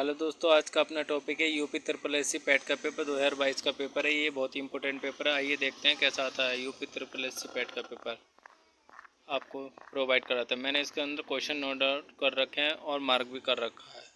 Hello दोस्तों, आज का अपना टॉपिक है UP triple S C PET का पेपर 2022 का पेपर है। ये बहुत ही इंपॉर्टेंट पेपर है। आइए देखते हैं कैसा आता है। UP triple S C PET का पेपर आपको प्रोवाइड कराता है। मैंने इसके अंदर क्वेश्चन नोट डाउन कर रखे हैं और मार्क भी कर रखा है।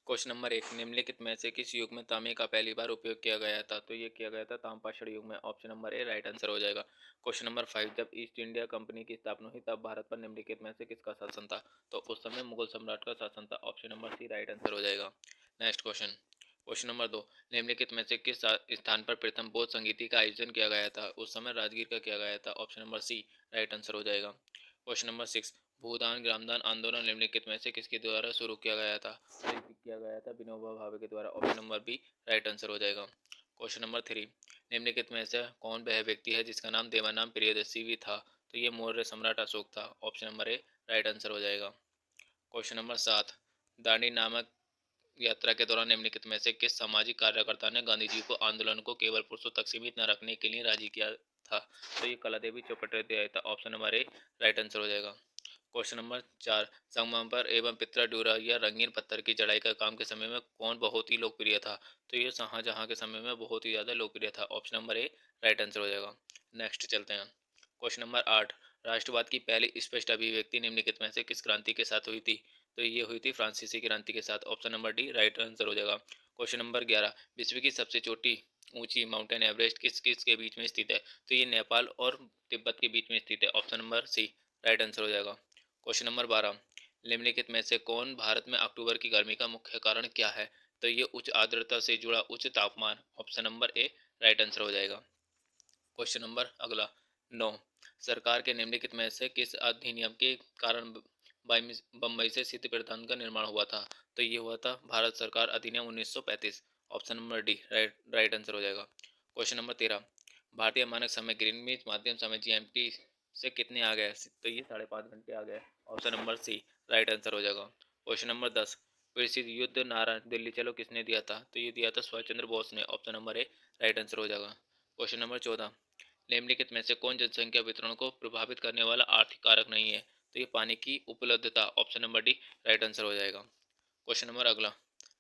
क्वेश्चन नंबर 1, निम्नलिखित में से किस युग में तांबे का पहली बार उपयोग किया गया था? तो ये किया गया था ताम्रपाषाण युग में। Option number A right answer हो जाएगा। क्वेश्चन नंबर 5, जब ईस्ट इंडिया कंपनी की स्थापना हुई तब भारत पर निम्नलिखित में से किसका शासन था? तो उस समय मुगल सम्राट का शासन था। Option number C right answer हो जाएगा। नेक्स्ट क्वेश्चन, क्वेश्चन नंबर 2, निम्नलिखित में से किस स्थान पर प्रथम बौद्ध संगीति का आयोजन किया गया था? उस समय राजगीर का किया गया था। Option number C right answer हो जाएगा। क्वेश्चन नंबर 6, भूदान ग्रामदान आंदोलन निम्नलिखित में से किसके द्वारा शुरू किया गया था? तो ये किया गया था विनोबा भावे के द्वारा। Option number B right answer हो जाएगा। क्वेश्चन नंबर 3, निम्नलिखित में से कौन वह व्यक्ति है जिसका नाम देवानाम प्रियदर्शी भी था? तो ये मौर्य सम्राट अशोक था। Option number A right answer हो जाएगा। क्वेश्चन नंबर 7, दांडी नामक यात्रा के दौरान निम्नलिखित में से किस सामाजिक कार्यकर्ता ने गांधी जी को आंदोलन को केवल पुरुषों तक सीमित न रखने के लिए राजी किया था? तो ये कलादेवी चट्टोपाध्याय था। Option number A right answer हो जाएगा। क्वेश्चन नंबर 4, संगमरमर एवं पित्तल ड्यूरा या रंगीन पत्थर की जड़ाई का काम के समय में कौन बहुत ही लोकप्रिय था? तो ये शाहजहां के समय में बहुत ही ज़्यादा लोकप्रिय था। Option number A right answer हो जाएगा। नेक्स्ट चलते हैं। क्वेश्चन नंबर 8, राष्ट्रवाद की पहली स्पष्ट अभिव्यक्ति निम्नलिखित में से किस क्रांति के साथ हुई थी? तो ये हुई थी फ्रांसीसी क्रांति के साथ। Option number D right answer हो जाएगा। क्वेश्चन नंबर 11, विश्व की सबसे छोटी ऊंची माउंटेन एवरेस्ट किस किस के बीच में स्थित है? तो ये नेपाल और तिब्बत के बीच में स्थित है। Option number C right answer हो जाएगा। क्वेश्चन नंबर 12, निम्नलिखित में से कौन भारत में अक्टूबर की गर्मी का मुख्य कारण क्या है? तो ये उच्च आर्द्रता से जुड़ा उच्च तापमान। Option number A right answer हो जाएगा। क्वेश्चन नंबर अगला 9, सरकार के निम्नलिखित में से किस अधिनियम के कारण बम्बई से सिटी प्रधान का निर्माण हुआ था? तो ये हुआ था भारत सरकार अधिनियम 1935। Option number D right answer हो जाएगा। क्वेश्चन नंबर 13, भारतीय मानक समय ग्रीनविच माध्यम समय जीएमटी से कितने आ गए? तो ये 5.5 घंटे आ गए। Option number C right answer हो जाएगा। क्वेश्चन नंबर 10, प्रसिद्ध युद्ध नारा दिल्ली चलो किसने दिया था? तो ये दिया था सुभाष चंद्र बोस ने। Option number A right answer हो जाएगा। क्वेश्चन नंबर 14, निम्नलिखित में से कौन जनसंख्या वितरण को प्रभावित करने वाला आर्थिक कारक नहीं है? तो ये पानी की उपलब्धता। Option number D right answer हो जाएगा। क्वेश्चन नंबर अगला,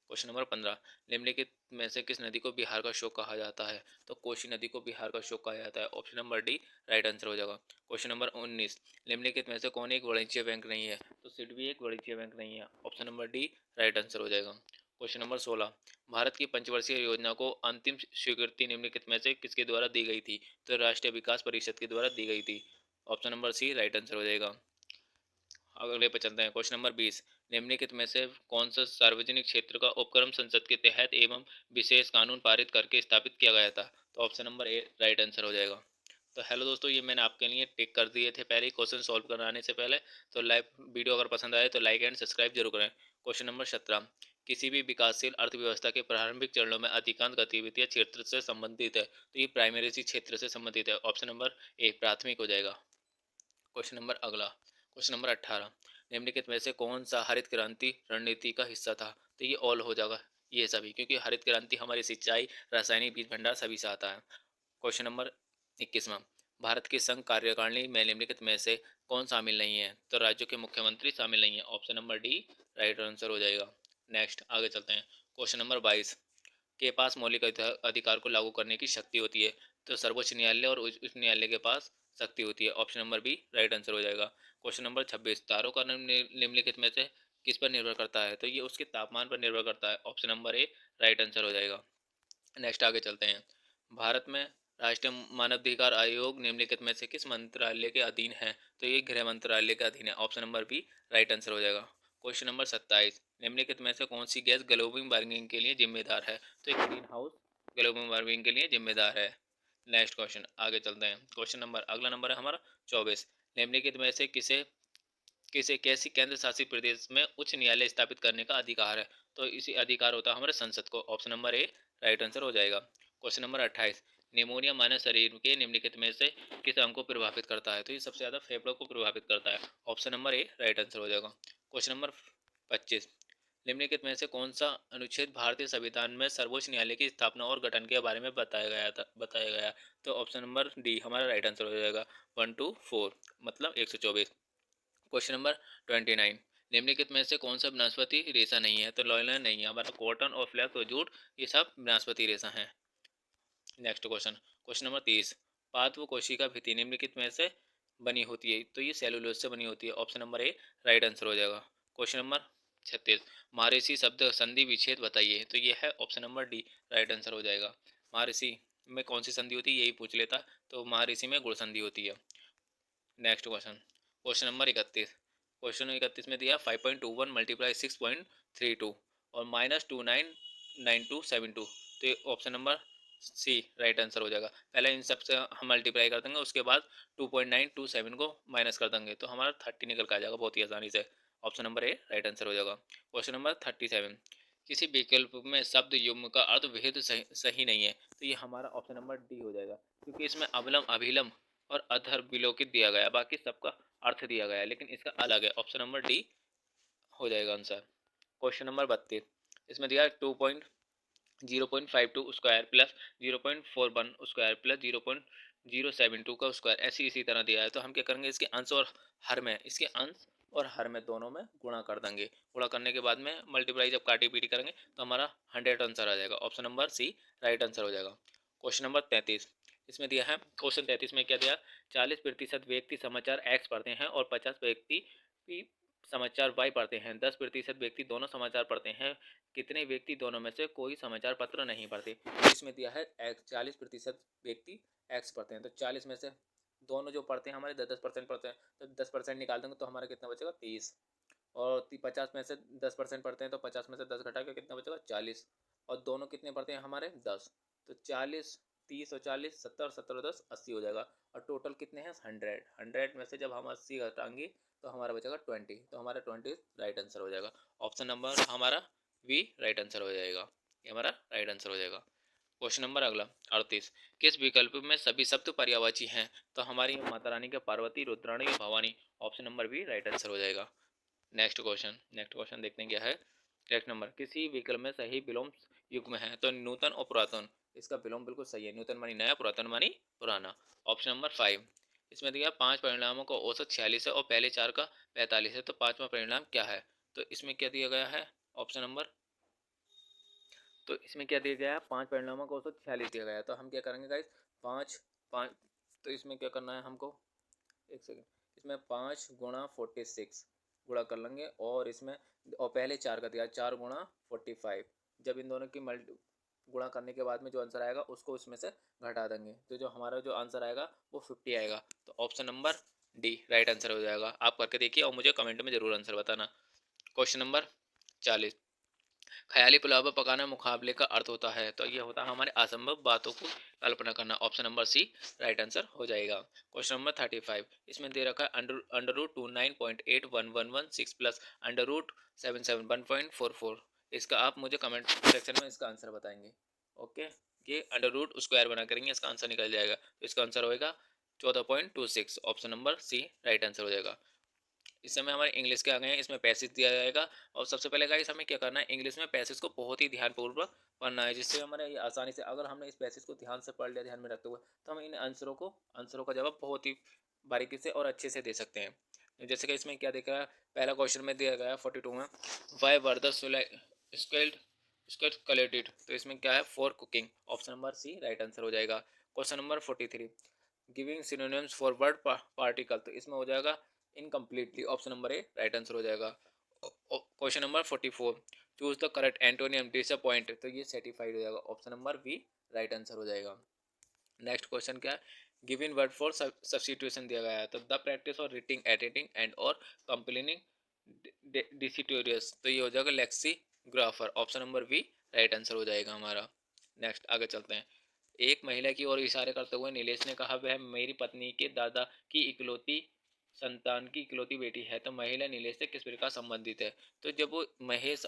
क्वेश्चन नंबर 15, निम्नलिखित में से किस नदी को बिहार का शोक कहा जाता है? तो कोसी नदी को बिहार का शोक कहा जाता है। Option number D right answer हो जाएगा। क्वेश्चन नंबर 19, निम्नलिखित में से कौन एक वाणिज्य बैंक नहीं है? तो सिडबी एक वाणिज्य बैंक नहीं है। Option number D right answer हो जाएगा। क्वेश्चन नंबर 16, भारत की पंचवर्षीय योजना को अंतिम स्वीकृति निम्नलिखित में से किसके द्वारा दी गई थी? तो राष्ट्रीय विकास परिषद के द्वारा दी गई थी। Option number C right answer हो जाएगा। अगले पे चलते हैं। क्वेश्चन नंबर 20, निम्नलिखित में से कौन सा सार्वजनिक क्षेत्र का उपक्रम संसद के तहत एवं विशेष कानून पारित करके स्थापित किया गया था? तो option number A right answer हो जाएगा। तो हेलो दोस्तों, ये मैंने आपके लिए टिक कर दिए थे पहले क्वेश्चन सॉल्व कराने से पहले। तो लाइव वीडियो अगर पसंद आए तो लाइक एंड सब्सक्राइब जरूर करें। क्वेश्चन नंबर 17, किसी भी विकासशील अर्थव्यवस्था के प्रारंभिक चरणों में अधिकांश गतिविधियां क्षेत्र से संबंधित है। तो ये प्राइमरी क्षेत्र से संबंधित है। ऑप्शन नंबर ए प्राथमिक हो जाएगा। क्वेश्चन नंबर अगला, क्वेश्चन नंबर 18, निम्नलिखित में से कौन सा हरित क्रांति रणनीति का हिस्सा था? तो ये ऑल हो जाएगा ये सभी, क्योंकि हरित क्रांति हमारी सिंचाई, रासायनिक बीज भंडार सभी से आता है। क्वेश्चन नंबर 21वां, भारत की संघ कार्यकारिणी में निम्नलिखित में से कौन शामिल नहीं है? तो राज्यों के मुख्यमंत्री शामिल नहीं है। Option number D right answer हो जाएगा। नेक्स्ट आगे चलते हैं। क्वेश्चन नंबर 22 के पास मौलिक अधिकार को लागू करने की शक्ति होती है? तो सर्वोच्च न्यायालय और उच्च न्यायालय के पास शक्ति होती है। Option number B right answer हो जाएगा। क्वेश्चन नंबर 26, तारों का रंग निम्नलिखित में से किस पर निर्भर करता है? तो ये उसके तापमान पर निर्भर करता है। Option number A right answer हो जाएगा। नेक्स्ट आगे चलते हैं। भारत में राष्ट्रीय मानवाधिकार आयोग निम्नलिखित में से किस मंत्रालय के अधीन है? तो ये गृह मंत्रालय के अधीन है। Option number B right answer हो जाएगा। क्वेश्चन नंबर 27, निम्नलिखित में से कौन सी गैस ग्लोबल वार्मिंग के लिए जिम्मेदार है? तो एक ग्रीन हाउस ग्लोबल वार्मिंग के लिए जिम्मेदार है। नेक्स्ट क्वेश्चन आगे चलते हैं। क्वेश्चन नंबर अगला नंबर है हमारा 24, निम्नलिखित में से किसे किसे कैसी केंद्र शासित प्रदेश में उच्च न्यायालय स्थापित करने का अधिकार है? तो इसी अधिकार होता है हमारे संसद को। Option number A right answer हो जाएगा। क्वेश्चन नंबर 28, निमोनिया मानव शरीर के निम्नलिखित में से किस अंग को प्रभावित करता है? तो ये सबसे ज्यादा फेफड़ों को प्रभावित करता है। Option number A right answer हो जाएगा। क्वेश्चन नंबर 25, निम्नलिखित में से कौन सा अनुच्छेद भारतीय संविधान में सर्वोच्च न्यायालय की स्थापना और गठन के बारे में बताया गया? तो ऑप्शन नंबर डी हमारा राइट आंसर हो जाएगा। 1 to 4 मतलब 124। क्वेश्चन नंबर 29, निम्नलिखित में से कौन सा वनस्पति रेशा नहीं है? तो लॉयलन नहीं है हमारा, कॉटन और फ्लैक्स और जूट ये सब वनस्पति रेशा हैं। नेक्स्ट क्वेश्चन, क्वेश्चन नंबर 30, पादप कोशिका भित्ति निम्नलिखित में से बनी होती है? तो ये सेलुलोज से बनी होती है। Option number A right answer हो जाएगा। क्वेश्चन नंबर 36, महर्षि शब्द संधि विच्छेद बताइए? तो ये है option number D right answer हो जाएगा। महर्षि में कौन सी संधि होती है यही पूछ लेता, तो महर्षि में गुण संधि होती है। Next question, question number 31, question 31 में दिया 5.21 मल्टीप्लाई 6.32 और -299272, तो ये option number C right answer हो जाएगा। पहले इन सब से हम मल्टीप्लाई कर देंगे, उसके बाद 2.927 को माइनस कर देंगे तो हमारा 30 निकल कर आ जाएगा बहुत ही आसानी से। Option number A right answer हो जाएगा। क्वेश्चन नंबर 37, किसी विकल्प में शब्द युग्म का अर्थ विहित सही नहीं है? तो ये हमारा ऑप्शन नंबर डी हो जाएगा, क्योंकि इसमें अवलम अभिलम और अधर विलोकित दिया गया, बाकी सबका अर्थ दिया गया है, लेकिन इसका अलग है। ऑप्शन नंबर डी हो जाएगा आंसर। क्वेश्चन नंबर 32, इसमें दिया 0.52 स्क्वायर प्लस 0.41 स्क्वायर प्लस 0.072 का स्क्वायर, ऐसी इसी तरह दिया है। तो हम क्या करेंगे, इसके अंश और हर में, इसके अंश और हर में दोनों में गुणा कर देंगे। गुणा करने के बाद में मल्टीप्लाई जब काटी पीटी करेंगे तो हमारा 100 आंसर आ जाएगा। Option number C right answer हो जाएगा। क्वेश्चन नंबर 33, इसमें दिया है क्वेश्चन 33 में क्या दिया, 40% व्यक्ति समाचार एक्स पढ़ते हैं और 50 व्यक्ति समाचार वाई पढ़ते हैं। 10% व्यक्ति दोनों समाचार पढ़ते हैं, कितने व्यक्ति दोनों में से कोई समाचार पत्र नहीं पढ़ते? इसमें दिया है 40% व्यक्ति एक्स पढ़ते हैं, तो 40 में से दोनों जो पढ़ते हैं हमारे 10% पढ़ते हैं, तो 10% निकाल देंगे तो हमारा कितना बचेगा 30। और 50 में से 10% पढ़ते हैं तो 50 में से 10 घटा के कितना बचेगा 40। और दोनों कितने पढ़ते हैं हमारे 10, तो 40 30 और 40 70, 70 और 10 80 हो जाएगा। और टोटल कितने हैं 100, 100 में से जब हम 80 घटाएंगे तो हमारा बचेगा 20, तो हमारा 20 राइट आंसर हो जाएगा। ऑप्शन नंबर हमारा वी राइट आंसर हो जाएगा, ये हमारा राइट आंसर हो जाएगा। क्वेश्चन नंबर अगला 38, किस विकल्प में सभी शब्द पर्यायवाची हैं? तो हमारी माता रानी के पार्वती, रुद्राणी और Bhavani, option number B right answer हो जाएगा। नेक्स्ट क्वेश्चन देखते हैं क्या है। करेक्ट नंबर, किसी विकल्प में सही विलोम युग्म है? तो नूतन और पुरातन, इसका विलोम बिल्कुल सही है, नूतन मानी नया, पुरातन मानी पुराना। ऑप्शन नंबर 5, इसमें दिया 5 परिणामों का औसत 46 है और पहले 4 का 45 है, तो पांचवा परिणाम क्या है? तो इसमें क्या दिया गया है ऑप्शन नंबर, तो इसमें क्या दिया गया है 5 परिणामों का औसत 46 दिया गया है। तो हम क्या करेंगे गाइस, 5 5, तो इसमें क्या करना है हमको, एक सेकेंड, इसमें 5 गुणा 46 गुणा कर लेंगे, और इसमें और पहले 4 का दिया 4 गुणा 45, जब इन दोनों की मल्टी गुणा करने के बाद में जो आंसर आएगा उसको उसमें से घटा देंगे, तो जो हमारा जो आंसर आएगा वो 50 आएगा। तो option number D right answer हो जाएगा। आप करके देखिए और मुझे कमेंट में जरूर आंसर बताना। क्वेश्चन नंबर 40, ख्याली पुलाव पकाना मुकाबले का अर्थ होता है? तो ये होता है हमारे असंभव बातों को कल्पना करना। Option number C right answer हो जाएगा। क्वेश्चन नंबर 35, इसमें दे रखा है under root 29.8111 plus under root 771.44, इसका आप मुझे कमेंट सेक्शन में इसका आंसर बताएंगे। ओके, ये अंडर रूट स्क्वायर बना करेंगे, इसका आंसर निकल जाएगा, तो इसका आंसर होएगा 14.26। Option number C right answer हो जाएगा। इस समय हमारे इंग्लिश के आ गए हैं, इसमें पैसेज दिया जाएगा, और सबसे पहले गाइस हमें क्या करना है, इंग्लिश में पैसेज को बहुत ही ध्यानपूर्वक पढ़ना है, जिससे हमारे ये आसानी से, अगर हमने इस पैसेज को ध्यान से पढ़ लिया ध्यान में रखते हुए, तो हम इन आंसरों का जवाब बहुत ही बारीकी से और अच्छे से दे सकते हैं। जैसे कि इसमें क्या दिख रहा है, पहला क्वेश्चन में दिया गया है 42 में, why were the scaled scaled collated, तो इसमें क्या है for cooking. Option number C right answer हो जाएगा। Question number 43, giving synonyms for word particle, तो इसमें हो जाएगा incompletely. Option number A right answer हो जाएगा। Question number 44, choose the correct antonym disappoint, तो ये सेटिफाइड हो जाएगा। Option number B right answer हो जाएगा। नेक्स्ट क्वेश्चन क्या है, गिवन वर्ड फॉर सब्स्टिट्यूशन दिया गया है, तो the practice of reading editing and और कंप्लेनिंग डिसिटोरियस, तो ये हो जाएगा lexicographer. Option number B right answer हो जाएगा हमारा। नेक्स्ट आगे चलते हैं। एक महिला की ओर इशारे करते हुए नीलेश ने कहा, वह मेरी पत्नी के दादा की इकलौती संतान की इकलौती बेटी है, तो महिला नीलेश से किस प्रकार संबंधित है? तो जब वो महेश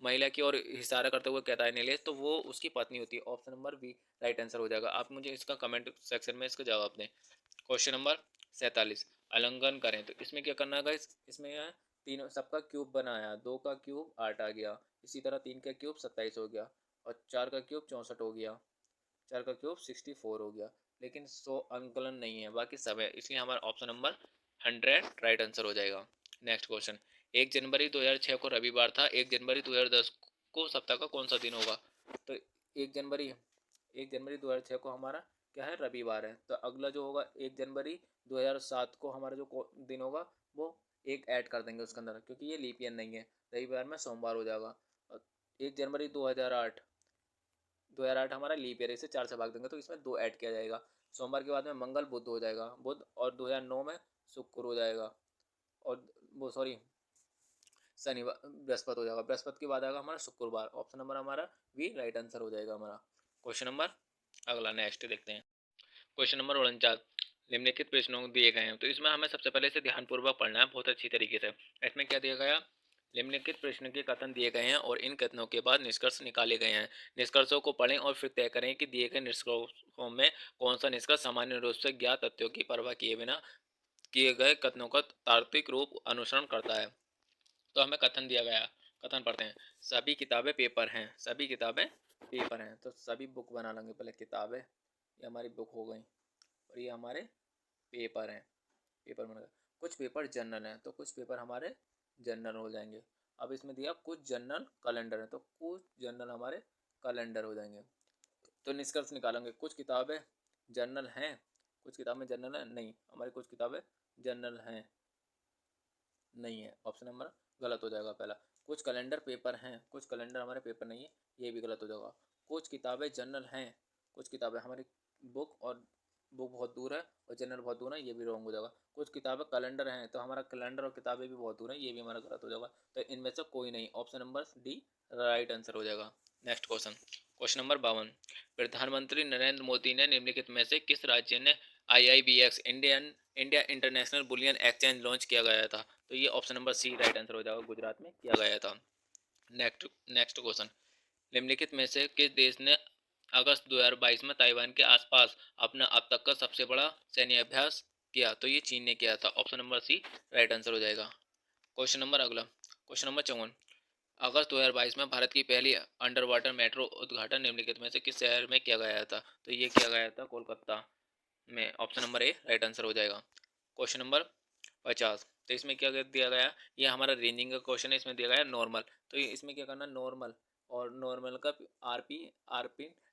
महिला की ओर इशारा करते हुए कहता है नीलेश, तो वो उसकी पत्नी होती है। Option number B right answer हो जाएगा। आप मुझे इसका कमेंट सेक्शन में इसका जवाब दें। क्वेश्चन नंबर 47, अलंघन करें, तो इसमें क्या करना है, इसमें तीनों सबका क्यूब बनाया, 2 का क्यूब 8 आ गया, इसी तरह 3 का क्यूब 27 हो गया, और 4 का क्यूब 64 हो गया, 4 का क्यूब 64 हो गया, लेकिन 100 अंकलन नहीं है, बाकी सब है, इसलिए हमारा ऑप्शन नंबर 100 राइट आंसर हो जाएगा। नेक्स्ट क्वेश्चन, 1 जनवरी 2006 को रविवार था, 1 जनवरी 2010 को सप्ताह का कौन सा दिन होगा? तो 1 जनवरी 1 जनवरी 2006 को हमारा क्या है, रविवार है। तो अगला जो होगा 1 जनवरी 2007 को हमारा जो दिन होगा वो एक ऐड कर देंगे उसके अंदर, क्योंकि ये लीप ईयर नहीं है, रविवार में सोमवार हो जाएगा। 1 जनवरी 2008 हमारा लीप ईयर, इसे 4 से भाग देंगे तो इसमें 2 ऐड किया जाएगा। सोमवार के बाद में मंगल बुध हो जाएगा, बुध, और 2009 में शुक्र हो जाएगा, और वो सॉरी शनिवार बृहस्पति हो जाएगा, बृहस्पति के बाद आएगा हमारा शुक्रवार। ऑप्शन नंबर हमारा बी राइट आंसर हो जाएगा हमारा। क्वेश्चन नंबर अगला नेक्स्ट देखते हैं। क्वेश्चन नंबर 49, निम्नलिखित प्रश्नों दिए गए हैं, तो इसमें हमें सबसे पहले इसे ध्यानपूर्वक पढ़ना है बहुत अच्छी तरीके से। इसमें क्या दिया गया, निम्नलिखित प्रश्न के कथन दिए गए हैं और इन कथनों के बाद निष्कर्ष निकाले गए हैं। निष्कर्षों को पढ़ें और फिर तय करें कि दिए गए निष्कर्षों में कौन सा निष्कर्ष सामान्य रूप से ज्ञात तथ्यों की परवाह किए बिना किए गए कथनों का तार्किक रूप अनुसरण करता है। तो हमें कथन दिया गया, कथन पढ़ते हैं। सभी किताबें पेपर हैं, सभी किताबें पेपर हैं, तो सभी बुक बना लेंगे पहले। किताबें ये हमारी बुक हो गई और ये हमारे पेपर हैं, पेपर बन गए। कुछ पेपर जनरल हैं, तो कुछ पेपर हमारे जनरल हो जाएंगे। अब इसमें दिया कुछ जनरल कैलेंडर है, तो कुछ जनरल हमारे कैलेंडर हो जाएंगे। तो निष्कर्ष निकालेंगे, कुछ किताबें जनरल हैं, कुछ किताबें जनरल हैं नहीं, हमारी कुछ किताबें जनरल हैं नहीं है, ऑप्शन नंबर गलत हो जाएगा पहला। कुछ कैलेंडर पेपर हैं, कुछ कैलेंडर हमारे पेपर नहीं है, ये भी गलत हो जाएगा। कुछ किताबें जनरल हैं, कुछ किताबें हमारी बुक, और बुक बहुत दूर है और जनरल बहुत दूर है, ये भी रॉन्ग हो जाएगा। कुछ किताबें कैलेंडर हैं, तो हमारा कैलेंडर और किताबें भी बहुत दूर है, ये भी हमारा गलत हो जाएगा। तो इनमें से कोई नहीं, option number D right answer हो जाएगा। नेक्स्ट क्वेश्चन, क्वेश्चन नंबर 52, प्रधानमंत्री नरेंद्र मोदी ने निम्नलिखित में से किस राज्य ने IIBX India International Bullion Exchange launch किया गया था? तो ये option number C right answer हो जाएगा, गुजरात में किया गया था। नेक्स्ट नेक्स्ट क्वेश्चन, निम्नलिखित में से किस देश ने अगस्त 2022 में ताइवान के आसपास अपना अब तक का सबसे बड़ा सैन्य अभ्यास किया? तो ये चीन ने किया था, option number C right answer हो जाएगा। क्वेश्चन नंबर अगला, क्वेश्चन नंबर 54, अगस्त 2022 में भारत की पहली अंडर वाटर मेट्रो उद्घाटन निम्नलिखित में से किस शहर में किया गया था? तो ये किया गया था कोलकाता में, option number A right answer हो जाएगा। क्वेश्चन नंबर 50, तो इसमें क्या दिया गया, ये हमारा रेंजिंग का क्वेश्चन है, इसमें दिया गया नॉर्मल। तो इसमें क्या करना, नॉर्मल और नॉर्मल का आरपी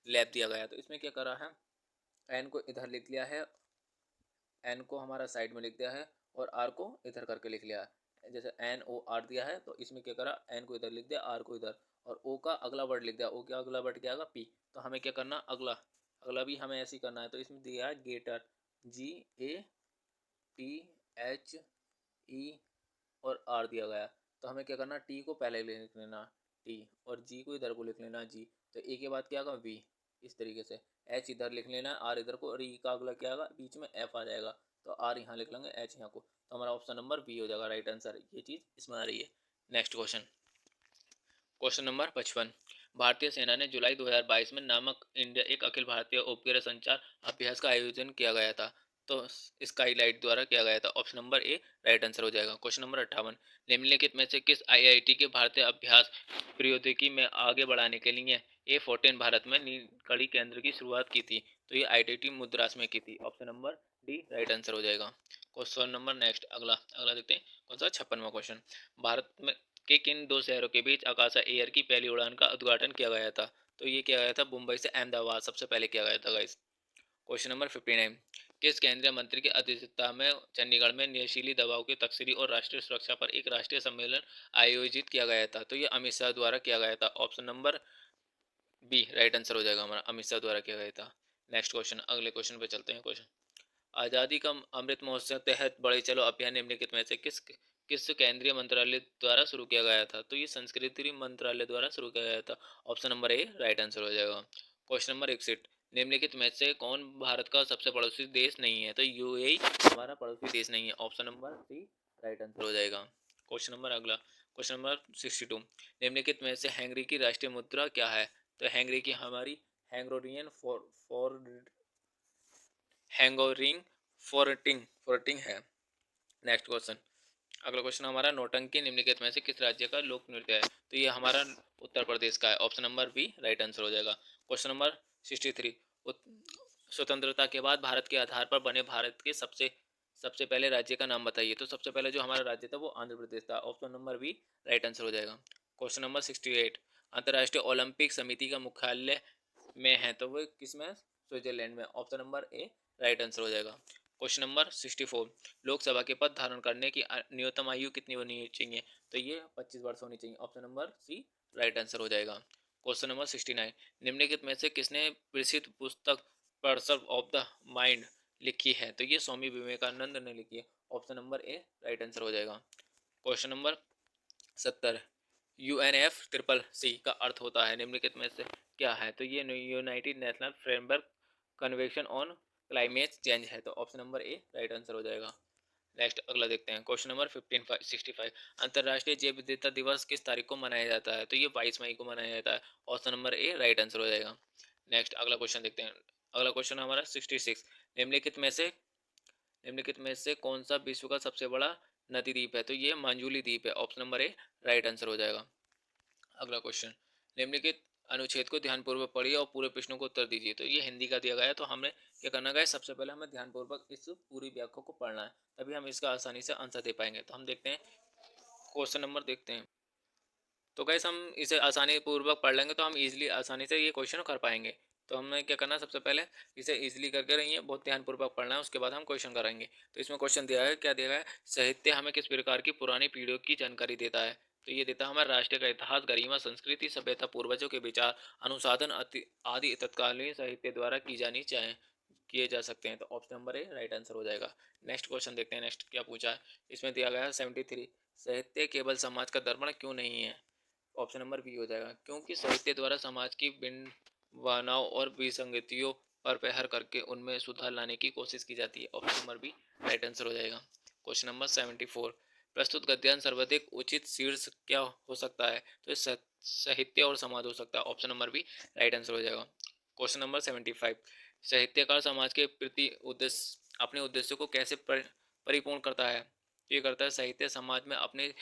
लैब दिया गया। तो इसमें क्या करा है, एन को इधर लिख लिया है, एन को हमारा साइड में लिख दिया है, और आर को इधर करके लिख लिया है। जैसे NOR दिया है, तो इसमें क्या करा, एन को इधर लिख दिया, आर को इधर, और ओ का अगला वर्ड लिख दिया। ओ का अगला वर्ड क्या आएगा, पी। तो हमें क्या करना, अगला अगला भी हमें ऐसे ही करना है। तो इसमें दिया है गेटर, GATHE और आर दिया गया। तो हमें क्या करना, टी को पहले लिख लेना टी, और जी को इधर को लिख लेना जी। तो ए के बाद क्या आएगा, वी, इस तरीके से। एच इधर लिख लेना, आर इधर को, और ई का अगला क्या आएगा, बीच में एफ आ जाएगा। तो आर यहाँ लिख लेंगे, एच यहाँ को, तो हमारा ऑप्शन नंबर बी हो जाएगा राइट आंसर। ये चीज़ इसमें आ रही है। नेक्स्ट क्वेश्चन, क्वेश्चन नंबर 55, भारतीय सेना ने जुलाई 2022 में नामक इंडिया एक अखिल भारतीय उपग्रह संचार अभ्यास का आयोजन किया गया था। तो स्काईलाइट द्वारा किया गया था, option number A right answer हो जाएगा। क्वेश्चन नंबर 58, निम्नलिखित में से किस IIT के भारतीय अभ्यास प्रौद्योगिकी में आगे बढ़ाने के लिए A14 भारत में नीलकड़ी केंद्र की शुरुआत की थी? तो ये IIT मद्रास में की थी, option number D right answer हो जाएगा। क्वेश्चन नंबर नेक्स्ट अगला अगला देखते हैं, कौन सा 56वां क्वेश्चन, भारत में के किन दो शहरों के बीच आकाशा एयर की पहली उड़ान का उद्घाटन किया गया था? तो ये किया गया था मुंबई से अहमदाबाद, सबसे पहले किया गया था गाइस। क्वेश्चन नंबर 59, किस केंद्रीय मंत्री की अध्यक्षता में चंडीगढ़ में नशीली दवाओं की तस्करी और राष्ट्रीय सुरक्षा पर एक राष्ट्रीय सम्मेलन आयोजित किया गया था? तो ये अमित शाह द्वारा किया गया था, option number B right answer हो जाएगा हमारा, अमित शाह द्वारा किया गया था। नेक्स्ट क्वेश्चन, अगले क्वेश्चन पे चलते हैं। क्वेश्चन, आज़ादी का अमृत महोत्सव तहत बड़े चलो अभियान निम्नलिखित में से किस किस केंद्रीय मंत्रालय द्वारा शुरू किया गया था? तो ये संस्कृति मंत्रालय द्वारा शुरू किया गया था, option number A right answer हो जाएगा। क्वेश्चन नंबर 61, निम्नलिखित में से कौन भारत का सबसे पड़ोसी देश नहीं है? तो UAE हमारा पड़ोसी देश नहीं है, option number C right answer हो जाएगा। क्वेश्चन नंबर अगला, क्वेश्चन नंबर 62, निम्नलिखित में से हैंगरी की राष्ट्रीय मुद्रा क्या है? तो हैंगरी की हमारी हैंगरोरियन फॉर हैंगोरिंग फोर्टिंग है। नेक्स्ट क्वेश्चन, अगला क्वेश्चन हमारा, नौटंकी निम्नलिखित में से किस राज्य का लोक नृत्य है? तो ये हमारा उत्तर प्रदेश का है, option number B right answer हो जाएगा। क्वेश्चन नंबर 63, स्वतंत्रता के बाद भारत के आधार पर बने भारत के सबसे सबसे पहले राज्य का नाम बताइए। तो सबसे पहले जो हमारा राज्य था वो आंध्र प्रदेश था। Option number B right answer हो जाएगा। क्वेश्चन नंबर 68, अंतर्राष्ट्रीय ओलंपिक समिति का मुख्यालय में है तो वो किस में? स्विट्जरलैंड में। Option number A right answer हो जाएगा। क्वेश्चन नंबर 64, लोकसभा के पद धारण करने की न्यूनतम आयु कितनी होनी चाहिए? तो ये 25 वर्ष होनी चाहिए। Option number C right answer हो जाएगा। क्वेश्चन नंबर 69, निम्नलिखित में से किसने प्रसिद्ध पुस्तक पर्सन ऑफ द माइंड लिखी है? तो ये स्वामी विवेकानंद ने लिखी है। Option number A right answer हो जाएगा। Question number 70, UNF triple C का अर्थ होता है निम्नलिखित में से क्या है? तो ये United national framework convention on climate change है। तो option number A right answer हो जाएगा। नेक्स्ट अगला देखते हैं। क्वेश्चन नंबर 65, अंतर्राष्ट्रीय जैव विविधता दिवस किस तारीख को मनाया जाता है? तो ये 22 मई को मनाया जाता है। Option number A right answer हो जाएगा। नेक्स्ट अगला क्वेश्चन देखते हैं। अगला क्वेश्चन हमारा 66, निम्नलिखित में से कौन सा विश्व का सबसे बड़ा नदी द्वीप है? तो ये मांजुली द्वीप है। Option number A right answer हो जाएगा। अगला क्वेश्चन, निम्नलिखित अनुच्छेद को ध्यानपूर्वक पढ़िए और पूरे प्रश्नों को उत्तर दीजिए। तो ये हिंदी का दिया गया है, तो हमें क्या करना है? सबसे पहले हमें ध्यानपूर्वक इस पूरी व्याख्या को पढ़ना है, तभी हम इसका आसानी से आंसर दे पाएंगे। तो हम देखते हैं, क्वेश्चन नंबर देखते हैं। तो गाइस हम इसे आसानी पूर्वक पढ़ लेंगे तो हम इजीली आसानी से ये क्वेश्चन कर पाएंगे। तो हमें क्या करना है? सबसे पहले इसे इजीली करके रहिए, बहुत ध्यानपूर्वक पढ़ना है, उसके बाद हम क्वेश्चन करेंगे। तो इसमें क्वेश्चन दिया है, क्या दिया है? साहित्य हमें किस प्रकार की पुरानी पीढ़ियों की जानकारी देता है? तो ये देता है हमारे राष्ट्र का इतिहास, गरिमा, संस्कृति, सभ्यता, पूर्वजों के विचार, अनुसाधन आदि तत्कालीन साहित्य द्वारा की जानी चाहे किए जा सकते हैं। तो option number A right answer हो जाएगा। नेक्स्ट क्वेश्चन देखते हैं। नेक्स्ट क्या पूछा है? इसमें दिया गया है 73, साहित्य केवल समाज का दर्पण क्यों नहीं है? ऑप्शन नंबर बी हो जाएगा, क्योंकि साहित्य द्वारा समाज की भिन्न भावनाओं और विसंगतियों पर प्रहार करके उनमें सुधार लाने की कोशिश की जाती है। Option number B right answer हो जाएगा। क्वेश्चन नंबर 74, प्रस्तुत गद्यांश सर्वाधिक उचित शीर्ष क्या हो सकता है? तो साहित्य और समाज हो सकता है। Option number B right answer हो जाएगा। क्वेश्चन नंबर 75, साहित्यकार समाज के प्रति उद्देश्य अपने उद्देश्य को कैसे परिपूर्ण करता है? ये करता है, साहित्य समाज में अपने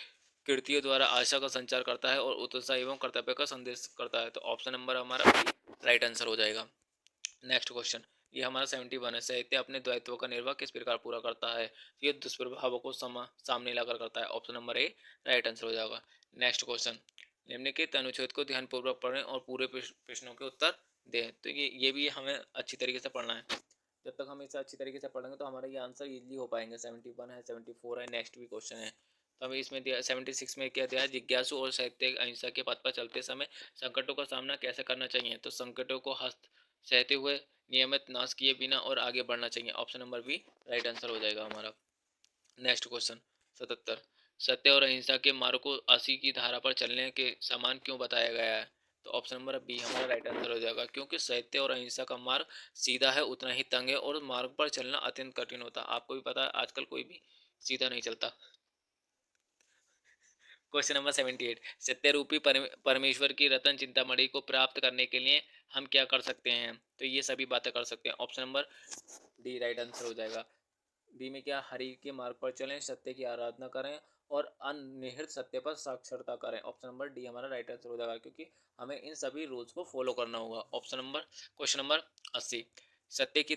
कृतियों द्वारा आशा का संचार करता है और उत्साह एवं कर्तव्य का संदेश करता है। तो ऑप्शन नंबर हमारा राइट आंसर हो जाएगा। नेक्स्ट क्वेश्चन, ये हमारा 71 है, साहित्य अपने दायित्व का निर्वाह किस प्रकार पूरा करता है? ये दुष्प्रभावों को सामने लाकर करता है। Option number A right answer हो जाएगा। नेक्स्ट क्वेश्चन, निम्नलिखित अनुच्छेद को ध्यानपूर्वक पढ़ें और पूरे प्रश्नों के उत्तर दें। तो ये भी हमें अच्छी तरीके से पढ़ना है। जब तक हम इसे अच्छी तरीके से पढ़ेंगे तो हमारा ये आंसर इजीली हो पाएंगे। 71 है, 74 है, नेक्स्ट भी क्वेश्चन है। तो हमें इसमें दिया 76 में क्या दिया है? जिज्ञासु और साहित्य अहिंसा के पथ पर चलते समय संकटों का सामना कैसे करना चाहिए? तो संकटों को हस्त सहते हुए नियमित नाश किए बिना और आगे बढ़ना चाहिए। Option number B right answer हो जाएगा हमारा। नेक्स्ट क्वेश्चन 77, सत्य और अहिंसा के मार्ग को अस्सी की धारा पर चलने के समान क्यों बताया गया है? तो ऑप्शन नंबर बी हमारा राइट आंसर हो जाएगा, क्योंकि सत्य और अहिंसा का मार्ग सीधा है, उतना ही तंग है और मार्ग पर चलना अत्यंत कठिन होता है। आपको भी पता है आजकल कोई भी सीधा नहीं चलता। क्वेश्चन नंबर 78, सत्य रूपी परमेश्वर की रतन चिंतामणि को प्राप्त करने के लिए हम क्या कर सकते हैं? तो ये सभी बातें कर सकते हैं। Option number D right answer हो जाएगा। डी में क्या? हरि के मार्ग पर चलें, सत्य की आराधना करें और अनिहित सत्य पर साक्षरता करें। ऑप्शन नंबर डी हमारा राइट आंसर हो जाएगा, क्योंकि हमें इन सभी रूल्स को फॉलो करना होगा। ऑप्शन नंबर क्वेश्चन नंबर 80, सत्य की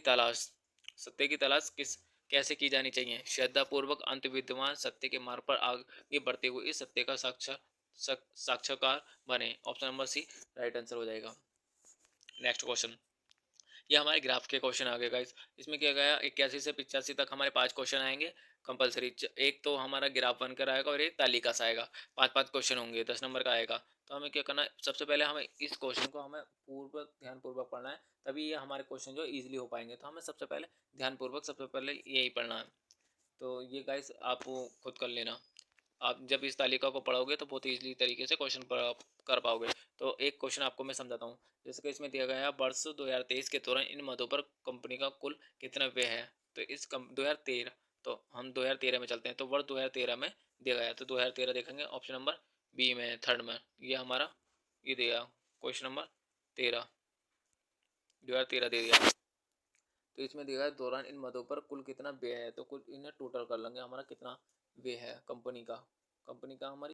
तलाश किस कैसे की जानी चाहिए? श्रद्धा पूर्वक अंत विद्यमान सत्य के मार्ग पर आगे बढ़ते हुए इस सत्य का साक्षात्कार बने। Option number C right answer हो जाएगा। नेक्स्ट क्वेश्चन, ये हमारे ग्राफ के क्वेश्चन आ गए गाइस। इसमें क्या गया, 81 से 85 तक हमारे 5 क्वेश्चन आएंगे कंपलसरी। एक तो हमारा ग्राफ बनकर आएगा और एक तालिका से आएगा। 5-5 क्वेश्चन होंगे, 10 नंबर का आएगा। तो हमें क्या करना है? सबसे पहले हमें इस क्वेश्चन को हमें ध्यानपूर्वक पढ़ना है, तभी ये हमारे क्वेश्चन जो ईजिली हो पाएंगे। तो हमें सबसे पहले ध्यानपूर्वक सबसे पहले यही पढ़ना है। तो ये गाइस आप खुद कर लेना। आप जब इस तालिका को पढ़ोगे तो बहुत ईजिली तरीके से क्वेश्चन कर पाओगे। तो एक क्वेश्चन आपको मैं समझाता हूँ। जैसे कि इसमें दिया गया है, वर्ष 2023 के दौरान इन मदों पर कंपनी का कुल कितना व्यय है? तो इस 2013, तो हम 2013 में चलते हैं। तो वर्ष 2013 में दिया गया है, तो 2013 देखेंगे ऑप्शन नंबर बी में, थर्ड में। ये हमारा ये दिया क्वेश्चन नंबर 13, 2013 दे दिया। तो इसमें दिया है, दौरान इन मदों पर कुल कितना व्यय है? तो कुल इन्हें टोटल कर लेंगे, हमारा कितना व्यय है कंपनी का हमारी